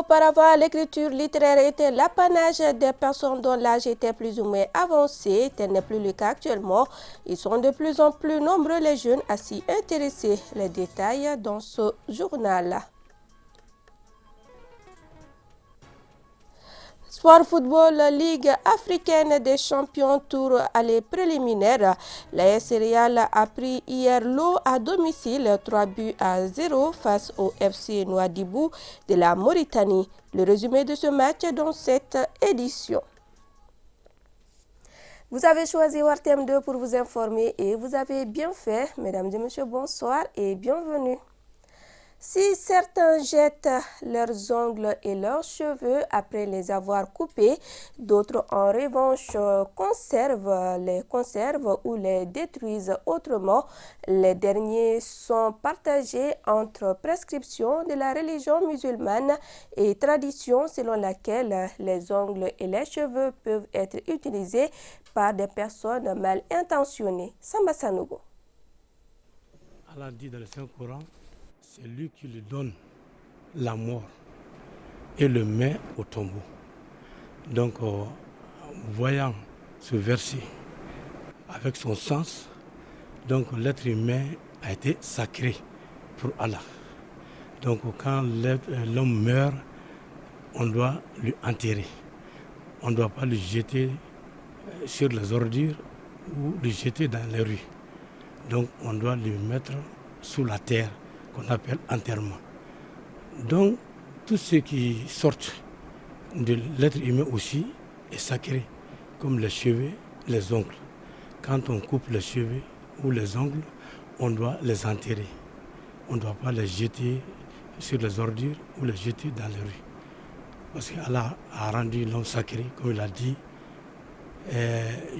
Auparavant, l'écriture littéraire était l'apanage des personnes dont l'âge était plus ou moins avancé. Tel n'est plus le cas actuellement. Ils sont de plus en plus nombreux les jeunes à s'y intéresser. Les détails dans ce journal. Sport Football Ligue africaine des champions tour aller préliminaire. La AS Real a pris hier l'eau à domicile 3-0 face au FC Nouadhibou de la Mauritanie. Le résumé de ce match dans cette édition. Vous avez choisi Wartem 2 pour vous informer et vous avez bien fait. Mesdames et messieurs, bonsoir et bienvenue. Si certains jettent leurs ongles et leurs cheveux après les avoir coupés, d'autres en revanche les conservent ou les détruisent autrement. Les derniers sont partagés entre prescription de la religion musulmane et tradition selon laquelle les ongles et les cheveux peuvent être utilisés par des personnes mal intentionnées. Samba Sanogo. Allah dit dans le Saint-Coran, c'est lui qui lui donne la mort et le met au tombeau. Donc, voyant ce verset avec son sens, donc l'être humain a été sacré pour Allah. Donc, quand l'homme meurt, on doit lui enterrer. On ne doit pas le jeter sur les ordures ou le jeter dans les rues. Donc, on doit le mettre sous la terre, qu'on appelle enterrement. Donc, tout ce qui sort de l'être humain aussi est sacré, comme les cheveux, les ongles. Quand on coupe les cheveux ou les ongles, on doit les enterrer. On ne doit pas les jeter sur les ordures ou les jeter dans les rues. Parce qu'Allah a rendu l'homme sacré, comme il a dit,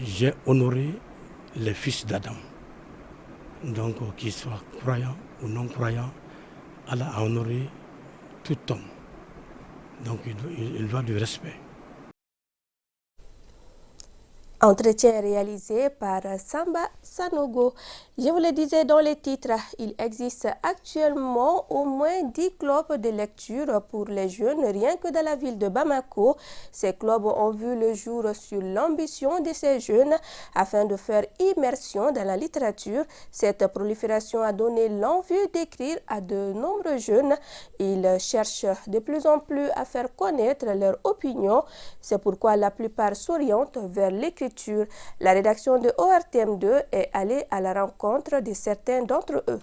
j'ai honoré les fils d'Adam. Donc, qu'ils soient croyants ou non croyants, Allah a honoré tout homme. Donc, il doit du respect. Entretien réalisé par Samba Sanogo. Je vous le disais dans les titres, il existe actuellement au moins 10 clubs de lecture pour les jeunes, rien que dans la ville de Bamako. Ces clubs ont vu le jour sur l'ambition de ces jeunes afin de faire immersion dans la littérature. Cette prolifération a donné l'envie d'écrire à de nombreux jeunes. Ils cherchent de plus en plus à faire connaître leur opinion. C'est pourquoi la plupart s'orientent vers l'écriture. La rédaction de ORTM2 est allée à la rencontre de certains d'entre eux.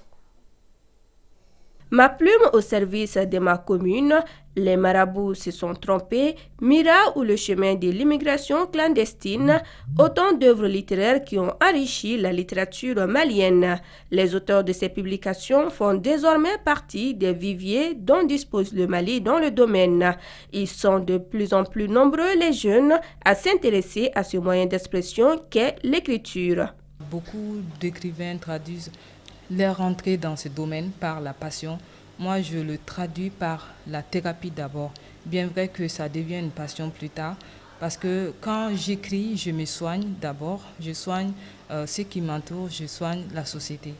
Ma plume au service de ma commune, les marabouts se sont trompés, Mira ou le chemin de l'immigration clandestine, autant d'œuvres littéraires qui ont enrichi la littérature malienne. Les auteurs de ces publications font désormais partie des viviers dont dispose le Mali dans le domaine. Ils sont de plus en plus nombreux les jeunes à s'intéresser à ce moyen d'expression qu'est l'écriture. Beaucoup d'écrivains traduisent leur entrée dans ce domaine par la passion. Moi, je le traduis par la thérapie d'abord. Bien vrai que ça devient une passion plus tard, parce que quand j'écris, je me soigne d'abord. Je soigne ceux qui m'entourent, je soigne la société.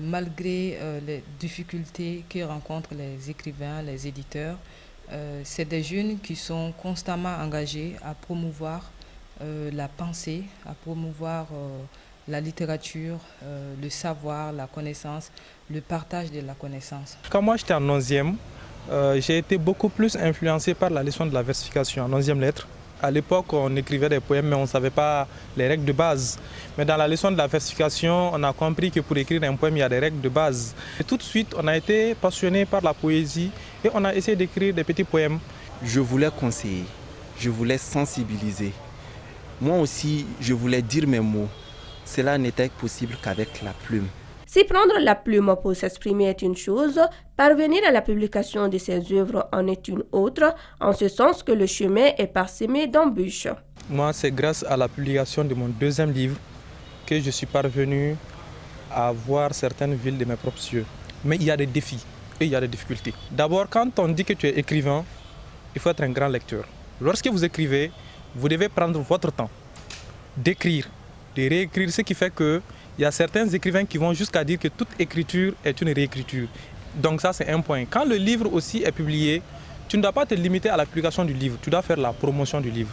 Malgré les difficultés que rencontrent les écrivains, les éditeurs, c'est des jeunes qui sont constamment engagés à promouvoir la pensée, à promouvoir la littérature, le savoir, la connaissance, le partage de la connaissance. Quand moi j'étais en 11e, j'ai été beaucoup plus influencé par la leçon de la versification en 11e lettre. À l'époque, on écrivait des poèmes, mais on ne savait pas les règles de base. Mais dans la leçon de la versification, on a compris que pour écrire un poème, il y a des règles de base. Et tout de suite, on a été passionné par la poésie et on a essayé d'écrire des petits poèmes. Je voulais conseiller, je voulais sensibiliser. Moi aussi, je voulais dire mes mots. Cela n'était possible qu'avec la plume. Si prendre la plume pour s'exprimer est une chose, parvenir à la publication de ses œuvres en est une autre, en ce sens que le chemin est parsemé d'embûches. Moi, c'est grâce à la publication de mon deuxième livre que je suis parvenu à voir certaines villes de mes propres yeux. Mais il y a des défis et il y a des difficultés. D'abord, quand on dit que tu es écrivain, il faut être un grand lecteur. Lorsque vous écrivez, vous devez prendre votre temps d'écrire, de réécrire, ce qui fait qu'il y a certains écrivains qui vont jusqu'à dire que toute écriture est une réécriture. Donc ça, c'est un point. Quand le livre aussi est publié, tu ne dois pas te limiter à la publication du livre, tu dois faire la promotion du livre.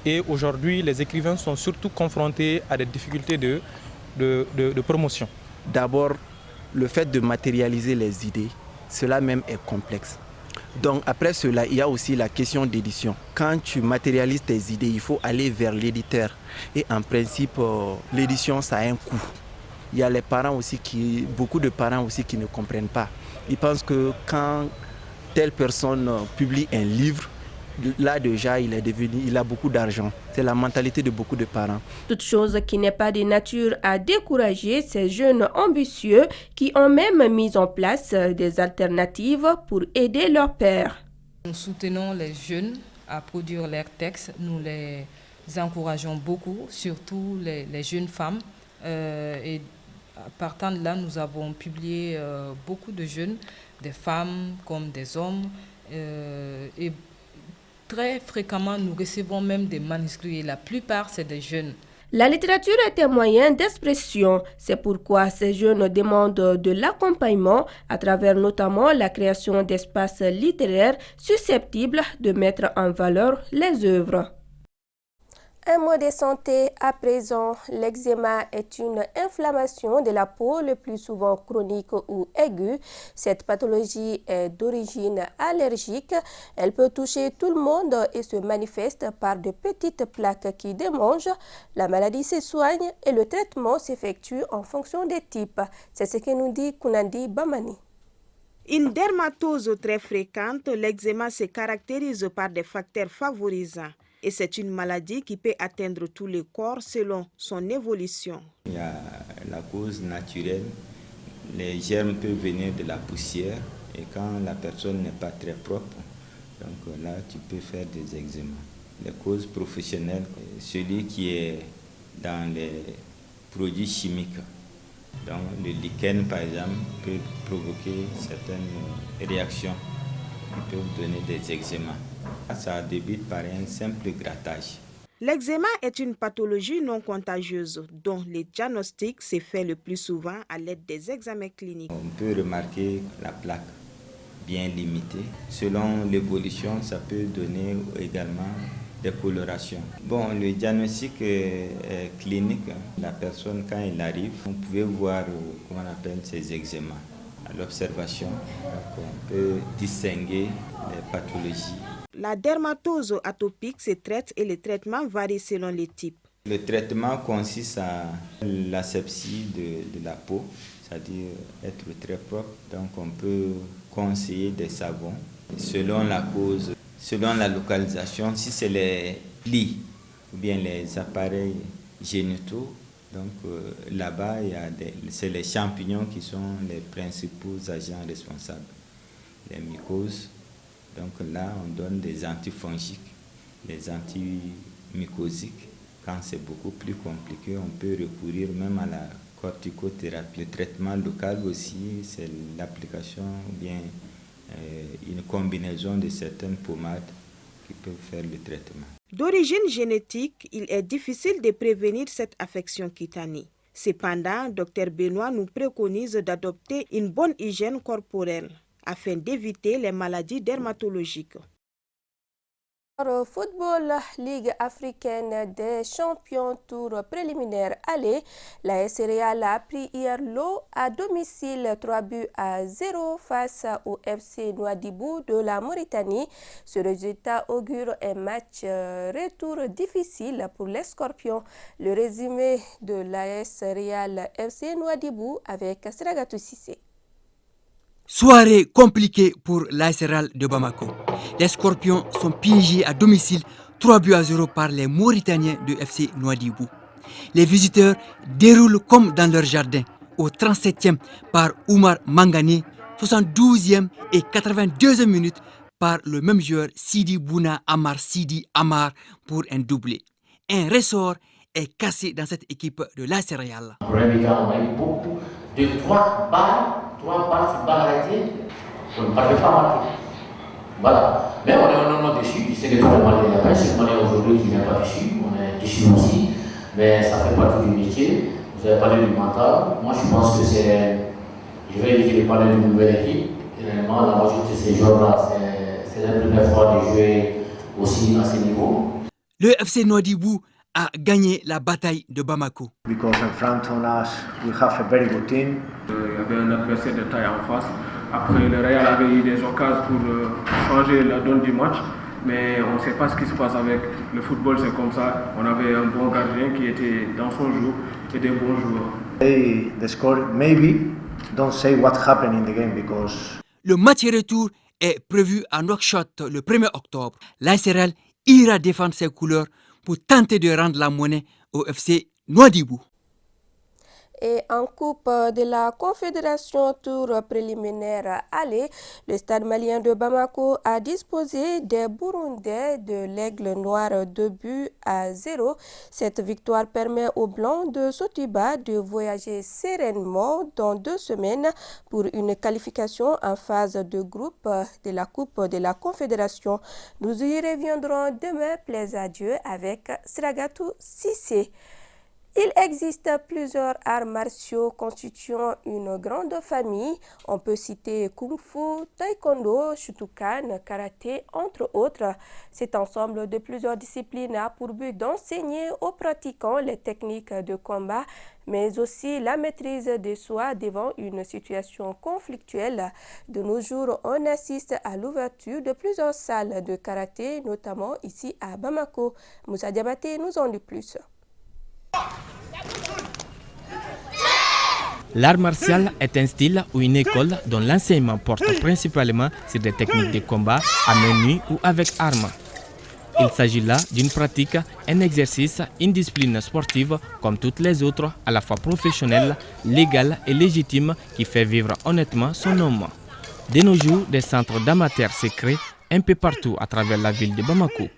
Et aujourd'hui, les écrivains sont surtout confrontés à des difficultés de promotion. D'abord, le fait de matérialiser les idées, cela même est complexe. Donc après cela, il y a aussi la question d'édition. Quand tu matérialises tes idées, il faut aller vers l'éditeur. Et en principe, l'édition, ça a un coût. Il y a les parents aussi beaucoup de parents aussi qui ne comprennent pas. Ils pensent que quand telle personne publie un livre, là déjà il a beaucoup d'argent. C'est la mentalité de beaucoup de parents. Toute chose qui n'est pas de nature à décourager ces jeunes ambitieux qui ont même mis en place des alternatives pour aider leurs pairs. Nous soutenons les jeunes à produire leurs textes. Nous les encourageons beaucoup, surtout les jeunes femmes. Et partant de là, nous avons publié beaucoup de jeunes, des femmes comme des hommes. Et très fréquemment, nous recevons même des manuscrits et la plupart, c'est des jeunes. La littérature est un moyen d'expression. C'est pourquoi ces jeunes demandent de l'accompagnement à travers notamment la création d'espaces littéraires susceptibles de mettre en valeur les œuvres. Un mot de santé à présent. L'eczéma est une inflammation de la peau, le plus souvent chronique ou aiguë. Cette pathologie est d'origine allergique. Elle peut toucher tout le monde et se manifeste par de petites plaques qui démangent. La maladie se soigne et le traitement s'effectue en fonction des types. C'est ce que nous dit Kunandi Bamani. Une dermatose très fréquente, l'eczéma se caractérise par des facteurs favorisants. Et c'est une maladie qui peut atteindre tous les corps selon son évolution. Il y a la cause naturelle. Les germes peuvent venir de la poussière et quand la personne n'est pas très propre, donc là tu peux faire des eczémas. Les causes professionnelles, celui qui est dans les produits chimiques. Donc le lichen par exemple peut provoquer certaines réactions qui peuvent donner des eczémas. Ça débute par un simple grattage. L'eczéma est une pathologie non contagieuse dont le diagnostic se fait le plus souvent à l'aide des examens cliniques. On peut remarquer la plaque bien limitée. Selon l'évolution, ça peut donner également des colorations. Bon, le diagnostic clinique, la personne quand il arrive, on pouvait voir comment on appelle ces eczémas. À l'observation, on peut distinguer les pathologies. La dermatose atopique se traite et le traitement varie selon les types. Le traitement consiste à l'asepsie de la peau, c'est-à-dire être très propre. Donc on peut conseiller des savons selon la cause, selon la localisation. Si c'est les plis ou bien les appareils génitaux, donc là-bas, c'est les champignons qui sont les principaux agents responsables. Les mycoses. Donc là, on donne des antifongiques, des antimycosiques. Quand c'est beaucoup plus compliqué, on peut recourir même à la corticothérapie. Le traitement local aussi, c'est l'application ou bien une combinaison de certaines pommades qui peuvent faire le traitement. D'origine génétique, il est difficile de prévenir cette affection cutanée. Cependant, Dr Benoît nous préconise d'adopter une bonne hygiène corporelle afin d'éviter les maladies dermatologiques. Football, Ligue africaine des champions, tour préliminaire aller. La AS Real a pris hier l'eau à domicile 3-0 face au FC Nouadhibou de la Mauritanie. Ce résultat augure un match retour difficile pour les Scorpions. Le résumé de l'AS Real FC Nouadhibou avec Sragatou Cissé. Soirée compliquée pour l'AS Real de Bamako. Les Scorpions sont piégés à domicile 3-0 par les Mauritaniens de FC Nouadhibou. Les visiteurs déroulent comme dans leur jardin au 37e par Oumar Mangane, 72e et 82e minute par le même joueur Sidi Bouna Amar Sidi Amar pour un doublé. Un ressort est cassé dans cette équipe de l'AS Real. On a eu beaucoup de 3 balles arrêtées, on ne parvient pas à marquer. Voilà. Mais on est normalement déçus. C'est que tout le monde est là. C'est que aujourd'hui qui n'est pas déçu. On est déçus aussi. Mais ça fait partie du métier. Vous avez parlé du mental. Moi, je pense que c'est. Je vais éviter de parler d'une nouvelle équipe. Réellement, la majorité de ces joueurs-là, c'est C'est la première fois de jouer aussi à ce niveau. Le FC Nouadhibou a gagné la bataille de Bamako. Because in front of us, we have a very good team. Il y avait un adversaire de taille en face. Après, le Real avait eu des occasions pour changer la donne du match. Mais on ne sait pas ce qui se passe avec le football, c'est comme ça. On avait un bon gardien qui était dans son jeu et des bons joueurs. The score, maybe, don't say what happened in the game because... Le match retour est prévu à Nouakchott le 1er octobre. L'AS Real ira défendre ses couleurs pour tenter de rendre la monnaie au FC Nouadhibou. Et en Coupe de la Confédération tour préliminaire aller, le stade malien de Bamako a disposé des Burundais de l'Aigle Noir 2-0. Cette victoire permet aux Blancs de Sotiba de voyager sereinement dans 2 semaines pour une qualification en phase de groupe de la Coupe de la Confédération. Nous y reviendrons demain, plaise à Dieu, avec Sragatou Sissé. Il existe plusieurs arts martiaux constituant une grande famille. On peut citer Kung Fu, Taekwondo, Shotokan, Karaté, entre autres. Cet ensemble de plusieurs disciplines a pour but d'enseigner aux pratiquants les techniques de combat, mais aussi la maîtrise de soi devant une situation conflictuelle. De nos jours, on assiste à l'ouverture de plusieurs salles de karaté, notamment ici à Bamako. Moussa Diabaté nous en dit plus. L'art martial est un style ou une école dont l'enseignement porte principalement sur des techniques de combat à main nue ou avec armes. Il s'agit là d'une pratique, un exercice, une discipline sportive comme toutes les autres, à la fois professionnelle, légale et légitime, qui fait vivre honnêtement son nom. De nos jours, des centres d'amateurs se créent un peu partout à travers la ville de Bamako.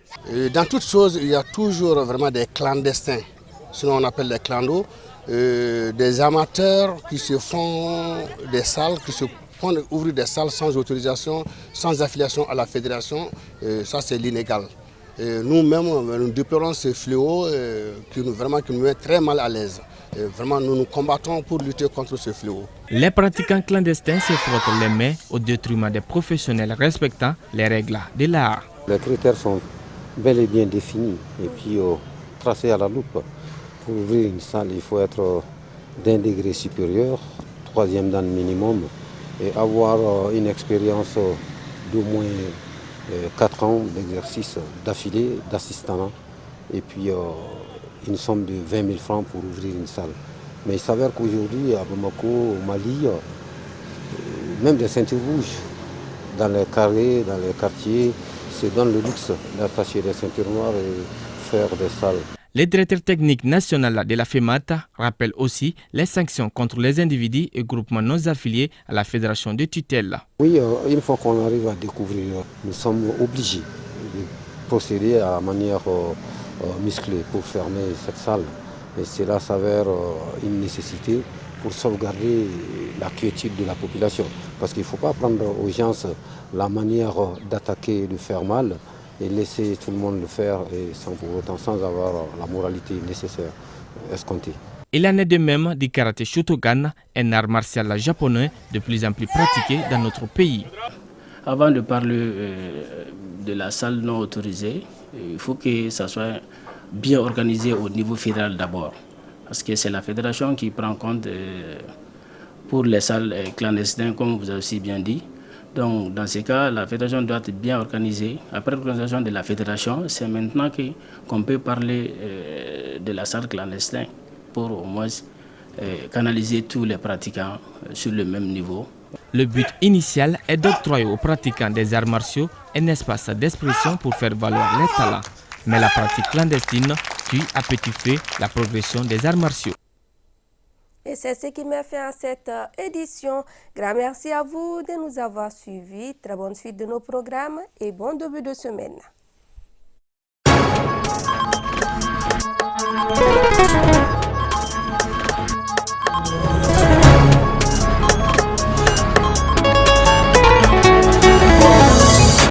Dans toutes choses, il y a toujours vraiment des clandestins. Sinon on appelle les clandos, des amateurs qui se font des salles, qui se font ouvrir des salles sans autorisation, sans affiliation à la fédération. Ça c'est l'illégal. Nous-mêmes, nous déplorons ce fléau qui nous met très mal à l'aise. Vraiment, nous combattons pour lutter contre ce fléau. Les pratiquants clandestins se frottent les mains au détriment des professionnels respectant les règles de l'art. Les critères sont bel et bien définis et puis tracés à la loupe. Pour ouvrir une salle, il faut être d'un degré supérieur, 3e dan minimum, et avoir une expérience d'au moins 4 ans d'exercice d'affilée, d'assistanat, et puis une somme de 20 000 francs pour ouvrir une salle. Mais il s'avère qu'aujourd'hui, à Bamako, au Mali, même des ceintures rouges, dans les carrés, dans les quartiers, se donnent le luxe d'attacher des ceintures noires et faire des salles. Le directeur technique national de la FEMAT rappelle aussi les sanctions contre les individus et groupements non affiliés à la fédération de tutelle. Oui, une fois qu'on arrive à découvrir, nous sommes obligés de procéder à manière musclée pour fermer cette salle. Et cela s'avère une nécessité pour sauvegarder la quiétude de la population. Parce qu'il ne faut pas prendre aux gens la manière d'attaquer et de faire mal, et laisser tout le monde le faire et sans pour autant, sans avoir la moralité nécessaire escomptée. Il en est de même du karaté Shotokan, un art martial japonais de plus en plus pratiqué dans notre pays. Avant de parler de la salle non autorisée, il faut que ça soit bien organisé au niveau fédéral d'abord. Parce que c'est la fédération qui prend compte pour les salles clandestines, comme vous avez aussi bien dit. Donc, dans ces cas, la fédération doit être bien organisée. Après l'organisation de la fédération, c'est maintenant qu'on peut parler de la salle clandestine pour au moins canaliser tous les pratiquants sur le même niveau. Le but initial est d'octroyer aux pratiquants des arts martiaux un espace d'expression pour faire valoir les talents. Mais la pratique clandestine tue à petit feu la progression des arts martiaux. Et c'est ce qui m'a fait en cette édition. Grand merci à vous de nous avoir suivis. Très bonne suite de nos programmes et bon début de semaine.